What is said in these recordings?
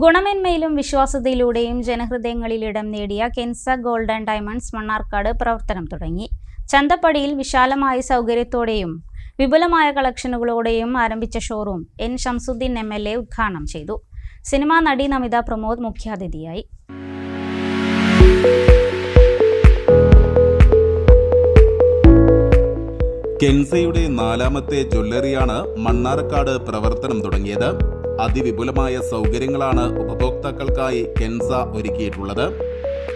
ഗുണമേന്മയിലും വിശ്വാസ്യതയിലൂടെയും ജനഹൃദയങ്ങളിൽ ഇടം നേടിയ Kenza gold and diamonds Mannarkkad പ്രവർത്തനം തുടങ്ങി. ചന്തപ്പടിയിൽ വിശാലമായ സൗകര്യത്തോടെയും വിപുലമായ കളക്ഷനുകളോടെയും ആരംഭിച്ച ഷോറൂം എൻ ഷംസുദ്ദീൻ MLA ഉദ്ഘാടനം ചെയ്തു. സിനിമാ നടി നമിത പ്രമോദ് മുഖ്യാതിഥിയായി. കെൻസയുടെ 4ാമത്തെ ജ്വല്ലറിയാണ് മണ്ണാർക്കാട് പ്രവർത്തനം തുടങ്ങിയത്. അതിവിപുലമായ സൗകര്യങ്ങളാണ് ഉപഭോക്താക്കൾക്കായി കെൻസ ഒരുക്കിയിട്ടുള്ളത്.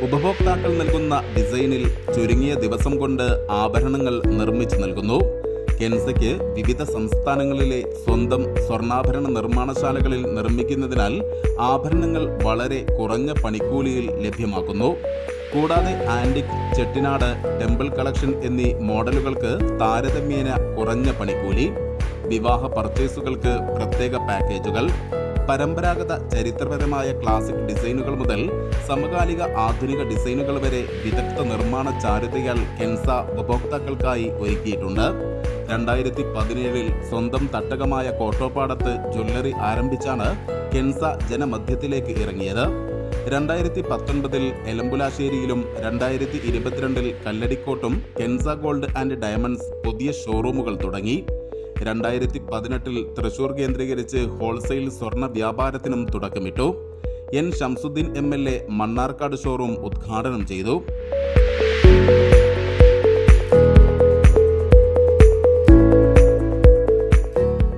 ഉപഭോക്താക്കൾ നൽകുന്ന ഡിസൈനിൽ ചുരുങ്ങിയ ദിവസം കൊണ്ട് ആഭരണങ്ങൾ നിർമ്മിച്ചു നൽകുന്നു. കെൻസയ്ക്ക് വിവിധ സംസ്ഥാനങ്ങളിലെ സ്വന്തം സ്വർണ്ണാഭരണ നിർമ്മാണശാലകളിൽ നിർമ്മിക്കുന്നതിനാൽ ആഭരണങ്ങൾ വളരെ കുറഞ്ഞ പണിക്കൂലിയിൽ ലഭ്യമാക്കുന്നു. കൂടാതെ ആന്റിക്, ചെട്ടിനാട്, ടെമ്പിൾ കളക്ഷൻ എന്നീ മോഡലുകൾക്ക് താരതമ്യേന കുറഞ്ഞ പണിക്കൂലി, വിവാഹ പർച്ചേസുകൾക്ക് പ്രത്യേക പാക്കേജുകൾ, പരമ്പരാഗത ചരിത്രപരമായ ക്ലാസിക് ഡിസൈനുകൾ മുതൽ സമകാലിക ആധുനിക ഡിസൈനുകൾ വരെ വിദഗ്ധ നിർമ്മാണ ചാരുതയാൽ കെൻസ ഉപഭോക്താക്കൾക്കായി ഒരുക്കിയിട്ടുണ്ട്. 2017 സ്വന്തം തട്ടകമായ കോട്ടോപ്പാടത്ത് ജ്വല്ലറി ആരംഭിച്ചാണ് കെൻസ ജനമധ്യത്തിലേക്ക് ഇറങ്ങിയത്. 2019 എലമ്പുലാശ്ശേരിയിലും 2022 കല്ലടിക്കോട്ടും കെൻസ ഗോൾഡ് ആൻഡ് ഡയമണ്ട്സ് പുതിയ ഷോറൂമുകൾ തുടങ്ങി. 2018 തൃശൂർ കേന്ദ്രീകരിച്ച് ഹോൾസെയിൽ സ്വർണ്ണ വ്യാപാരത്തിനും തുടക്കമിട്ടു. N Shamsudheen MLA Mannarkkad showroom ഉദ്ഘാടനം ചെയ്തു.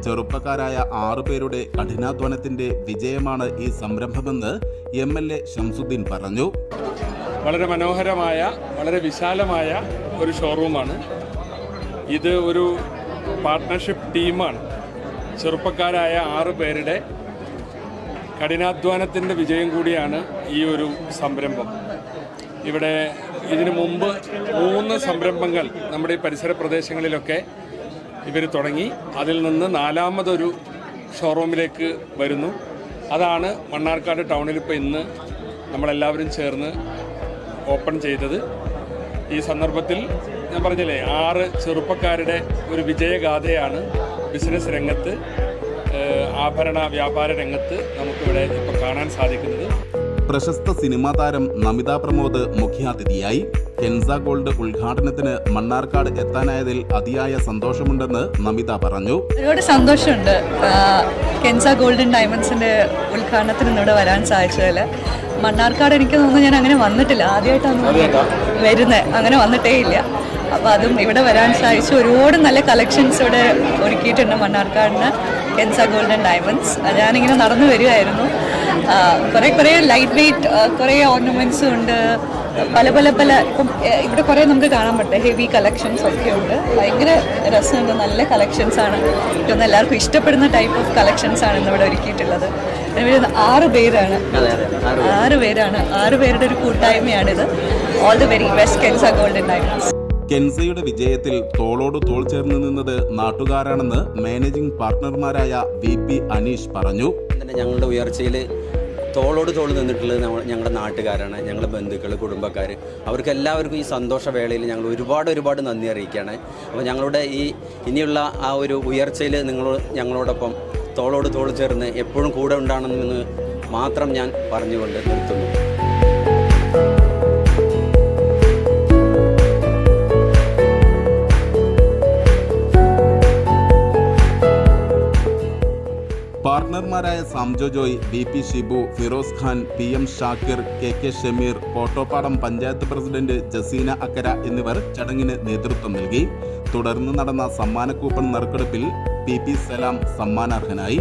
ചെറുപ്പക്കാരായ 6 പേരുടെ കഠിനാധ്വാനത്തിന്റെ വിജയമാണ് ഈ സംരംഭമെന്ന് MLA ഷംസുദ്ദീൻ പറഞ്ഞു. വളരെ മനോഹരമായ, വളരെ വിശാലമായ ഒരു ഷോറൂമാണ് ഇത്. ഒരു പാർട്ട്ണർഷിപ്പ് ടീമാണ്. ചെറുപ്പക്കാരായ 6 പേരുടെ കഠിനാധ്വാനത്തിൻ്റെ വിജയം കൂടിയാണ് ഈ ഒരു സംരംഭം. ഇവിടെ ഇതിനു മുമ്പ് 3 സംരംഭങ്ങൾ നമ്മുടെ ഈ പരിസര പ്രദേശങ്ങളിലൊക്കെ ഇവർ തുടങ്ങി. അതിൽ നിന്ന് 4ാമതൊരു ഷോറൂമിലേക്ക് വരുന്നു. അതാണ് മണ്ണാർക്കാട് ടൗണിൽ ഇപ്പോൾ ഇന്ന് നമ്മളെല്ലാവരും ചേർന്ന് ഓപ്പൺ ചെയ്തത്. ഈ സന്ദർഭത്തിൽ ഞാൻ പറഞ്ഞില്ലേ, 6 ചെറുപ്പക്കാരുടെ ഒരു വിജയഗാഥയാണ് ബിസിനസ് രംഗത്ത്, ആഭരണ വ്യാപാര രംഗത്ത് നമുക്കിവിടെ ഇപ്പോൾ കാണാൻ സാധിക്കുന്നത്. പ്രശസ്ത സിനിമാ താരം നമിത പ്രമോദ് മുഖ്യാതിഥിയായി. കെൻസ ഗോൾഡ് ഉദ്ഘാടനത്തിന് മണ്ണാർക്കാട് എത്താനായതിൽ അതിയായ സന്തോഷമുണ്ടെന്ന് നമിത പറഞ്ഞു. ഒരുപാട് സന്തോഷമുണ്ട് കെൻസ ഗോൾഡ് ആൻഡ് ഡയമണ്ട്സിന്റെ ഉദ്ഘാടനത്തിന് ഇവിടെ വരാൻ സാധിച്ചതിൽ. മണ്ണാർക്കാട് എനിക്ക് തോന്നുന്നു ഞാൻ അങ്ങനെ വന്നിട്ടില്ല, ആദ്യമായിട്ടാണ് വരുന്നത്, അങ്ങനെ വന്നിട്ടേ ഇല്ല. അപ്പോൾ അതും ഇവിടെ വരാൻ സാധിച്ചു. ഒരുപാട് നല്ല കളക്ഷൻസ് ഇവിടെ ഒരുക്കിയിട്ടുണ്ട് മണ്ണാർക്കാടിന് കെൻസ ഗോൾഡ് ആൻഡ് ഡയമണ്ട്സ്. ഞാനിങ്ങനെ നടന്നു വരികയായിരുന്നു. കുറേ ലൈറ്റ് വെയ്റ്റ് കുറേ ഓർണമെൻറ്റ്സും ഉണ്ട്. പല ഇപ്പം ഇവിടെ കുറേ നമുക്ക് കാണാൻ പറ്റും. ഹെവി കളക്ഷൻസ് ഒക്കെ ഉണ്ട്. ഭയങ്കര രസമുണ്ട്. നല്ല കളക്ഷൻസാണ്. ഇതൊന്നും എല്ലാവർക്കും ഇഷ്ടപ്പെടുന്ന ടൈപ്പ് ഓഫ് കളക്ഷൻസാണ് ഇന്നിവിടെ ഒരുക്കിയിട്ടുള്ളത്. 6 പേരാണ് 6 പേരുടെ ഒരു കൂട്ടായ്മയാണിത്. All the very best Kensa gold and diamonds. കെൻസയുടെ വിജയത്തിൽ തോളോട് തോൾ ചേർന്ന് നിന്നത് നാട്ടുകാരാണെന്ന് മാനേജിംഗ് പാർട്ട്ണർമാരായ VP അനീഷ് പറഞ്ഞു. ഞങ്ങളുടെ ഉയർച്ചയിൽ തോളോട് തോൾ നിന്നിട്ടുള്ളത് ഞങ്ങളുടെ നാട്ടുകാരാണ്, ഞങ്ങളുടെ ബന്ധുക്കൾ, കുടുംബക്കാർ. അവർക്ക് എല്ലാവർക്കും ഈ സന്തോഷവേളയിൽ ഞങ്ങൾ ഒരുപാട് നന്ദി അറിയിക്കുകയാണ്. അപ്പോൾ ഞങ്ങളുടെ ഈ ഇനിയുള്ള ആ ഒരു ഉയർച്ചയിൽ ഞങ്ങളോടൊപ്പം തോളോട് തോൾ ചേർന്ന് എപ്പോഴും കൂടെ ഉണ്ടാകണമെന്ന് മാത്രം ഞാൻ പറഞ്ഞുകൊണ്ട് നിർത്തുന്നു. പാർട്ണർമാരായ Samjo Joy, VP Shibu, Firoz Khan, PM Shakir, KK Shameer, Kottopadam panchayat president Jaseena Akkara എന്നിവർ ചടങ്ങിന് നേതൃത്വം നൽകി. തുടർന്ന് നടന്ന സമ്മാന കൂപ്പൺ നറുക്കെടുപ്പിൽ PP സലാം സമ്മാനാർഹനായി.